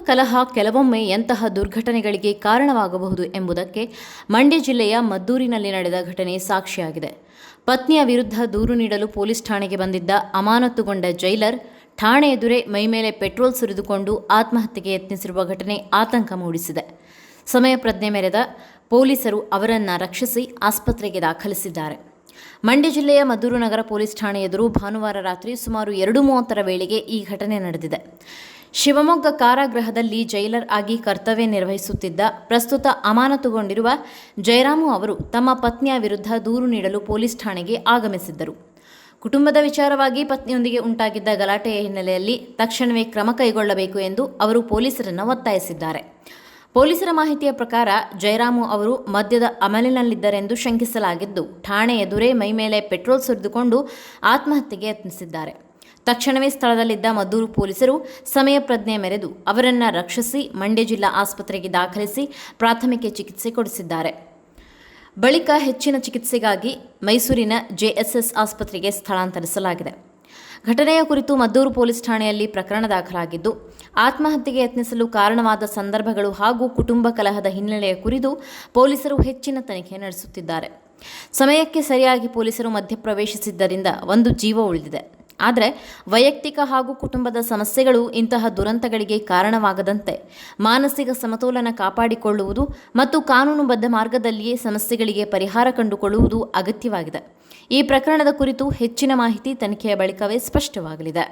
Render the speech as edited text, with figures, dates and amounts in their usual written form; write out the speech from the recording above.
ಕಲಹ ಕೆಲವೊಮ್ಮೆ ಎಂತಹ ದುರ್ಘಟನೆಗಳಿಗೆ ಕಾರಣವಾಗಬಹುದು ಎಂಬುದಕ್ಕೆ ಮಂಡ್ಯ ಜಿಲ್ಲೆಯ ಮದ್ದೂರಿನಲ್ಲಿ ನಡೆದ ಘಟನೆ ಸಾಕ್ಷಿಯಾಗಿದೆ. ಪತ್ನಿಯ ವಿರುದ್ಧ ದೂರು ನೀಡಲು ಪೊಲೀಸ್ ಠಾಣೆಗೆ ಬಂದಿದ್ದ ಅಮಾನತುಗೊಂಡ ಜೈಲರ್ ಠಾಣೆ ಎದುರೇ ಮೈಮೇಲೆ ಪೆಟ್ರೋಲ್ ಸುರಿದುಕೊಂಡು ಆತ್ಮಹತ್ಯೆಗೆ ಯತ್ನಿಸಿರುವ ಘಟನೆ ಆತಂಕ ಮೂಡಿಸಿದೆ. ಸಮಯ ಪ್ರಜ್ಞೆ ಮೆರೆದ ಪೊಲೀಸರು ಅವರನ್ನು ರಕ್ಷಿಸಿ ಆಸ್ಪತ್ರೆಗೆ ದಾಖಲಿಸಿದ್ದಾರೆ. ಮಂಡ್ಯ ಜಿಲ್ಲೆಯ ಮದ್ದೂರು ನಗರ ಪೊಲೀಸ್ ಠಾಣೆ ಎದುರು ಭಾನುವಾರ ರಾತ್ರಿ ಸುಮಾರು 2:30 ವೇಳೆಗೆ ಈ ಘಟನೆ ನಡೆದಿದೆ. ಶಿವಮೊಗ್ಗ ಕಾರಾಗೃಹದಲ್ಲಿ ಜೈಲರ್ ಆಗಿ ಕರ್ತವ್ಯ ನಿರ್ವಹಿಸುತ್ತಿದ್ದ ಪ್ರಸ್ತುತ ಅಮಾನತುಗೊಂಡಿರುವ ಜಯರಾಮು ಅವರು ತಮ್ಮ ಪತ್ನಿಯ ವಿರುದ್ಧ ದೂರು ನೀಡಲು ಪೊಲೀಸ್ ಠಾಣೆಗೆ ಆಗಮಿಸಿದ್ದರು. ಕುಟುಂಬದ ವಿಚಾರವಾಗಿ ಪತ್ನಿಯೊಂದಿಗೆ ಉಂಟಾಗಿದ್ದ ಗಲಾಟೆಯ ಹಿನ್ನೆಲೆಯಲ್ಲಿ ತಕ್ಷಣವೇ ಕ್ರಮ ಕೈಗೊಳ್ಳಬೇಕು ಎಂದು ಅವರು ಪೊಲೀಸರನ್ನು ಒತ್ತಾಯಿಸಿದ್ದಾರೆ. ಪೊಲೀಸರ ಮಾಹಿತಿಯ ಪ್ರಕಾರ ಜಯರಾಮು ಅವರು ಮದ್ಯದ ಅಮಲಿನಲ್ಲಿದ್ದರೆಂದು ಶಂಕಿಸಲಾಗಿದ್ದು, ಠಾಣೆ ಎದುರೇ ಮೈಮೇಲೆ ಪೆಟ್ರೋಲ್ ಸುರಿದುಕೊಂಡು ಆತ್ಮಹತ್ಯೆಗೆ ಯತ್ನಿಸಿದ್ದಾರೆ. ತಕ್ಷಣವೇ ಸ್ಥಳದಲ್ಲಿದ್ದ ಮದ್ದೂರು ಪೊಲೀಸರು ಸಮಯ ಪ್ರಜ್ಞೆ ಮೆರೆದು ಅವರನ್ನು ರಕ್ಷಿಸಿ ಮಂಡ್ಯ ಜಿಲ್ಲಾ ಆಸ್ಪತ್ರೆಗೆ ದಾಖಲಿಸಿ ಪ್ರಾಥಮಿಕ ಚಿಕಿತ್ಸೆ ಕೊಡಿಸಿದ್ದಾರೆ. ಬಳಿಕ ಹೆಚ್ಚಿನ ಚಿಕಿತ್ಸೆಗಾಗಿ ಮೈಸೂರಿನ ಜೆಎಸ್ಎಸ್ ಆಸ್ಪತ್ರೆಗೆ ಸ್ಥಳಾಂತರಿಸಲಾಗಿದೆ. ಘಟನೆಯ ಕುರಿತು ಮದ್ದೂರು ಪೊಲೀಸ್ ಠಾಣೆಯಲ್ಲಿ ಪ್ರಕರಣ ದಾಖಲಾಗಿದ್ದು, ಆತ್ಮಹತ್ಯೆಗೆ ಯತ್ನಿಸಲು ಕಾರಣವಾದ ಸಂದರ್ಭಗಳು ಹಾಗೂ ಕುಟುಂಬ ಕಲಹದ ಹಿನ್ನೆಲೆಯ ಕುರಿತು ಪೊಲೀಸರು ಹೆಚ್ಚಿನ ತನಿಖೆ ನಡೆಸುತ್ತಿದ್ದಾರೆ. ಸಮಯಕ್ಕೆ ಸರಿಯಾಗಿ ಪೊಲೀಸರು ಮಧ್ಯಪ್ರವೇಶಿಸಿದ್ದರಿಂದ ಒಂದು ಜೀವ ಉಳಿದಿದೆ. ಆದರೆ ವೈಯಕ್ತಿಕ ಹಾಗೂ ಕುಟುಂಬದ ಸಮಸ್ಯೆಗಳು ಇಂತಹ ದುರಂತಗಳಿಗೆ ಕಾರಣವಾಗದಂತೆ ಮಾನಸಿಕ ಸಮತೋಲನ ಕಾಪಾಡಿಕೊಳ್ಳುವುದು ಮತ್ತು ಕಾನೂನುಬದ್ಧ ಮಾರ್ಗದಲ್ಲಿಯೇ ಸಮಸ್ಯೆಗಳಿಗೆ ಪರಿಹಾರ ಕಂಡುಕೊಳ್ಳುವುದು ಅಗತ್ಯವಾಗಿದೆ. ಈ ಪ್ರಕರಣದ ಕುರಿತು ಹೆಚ್ಚಿನ ಮಾಹಿತಿ ತನಿಖೆಯ ಬಳಿಕವೇ ಸ್ಪಷ್ಟವಾಗಲಿದೆ.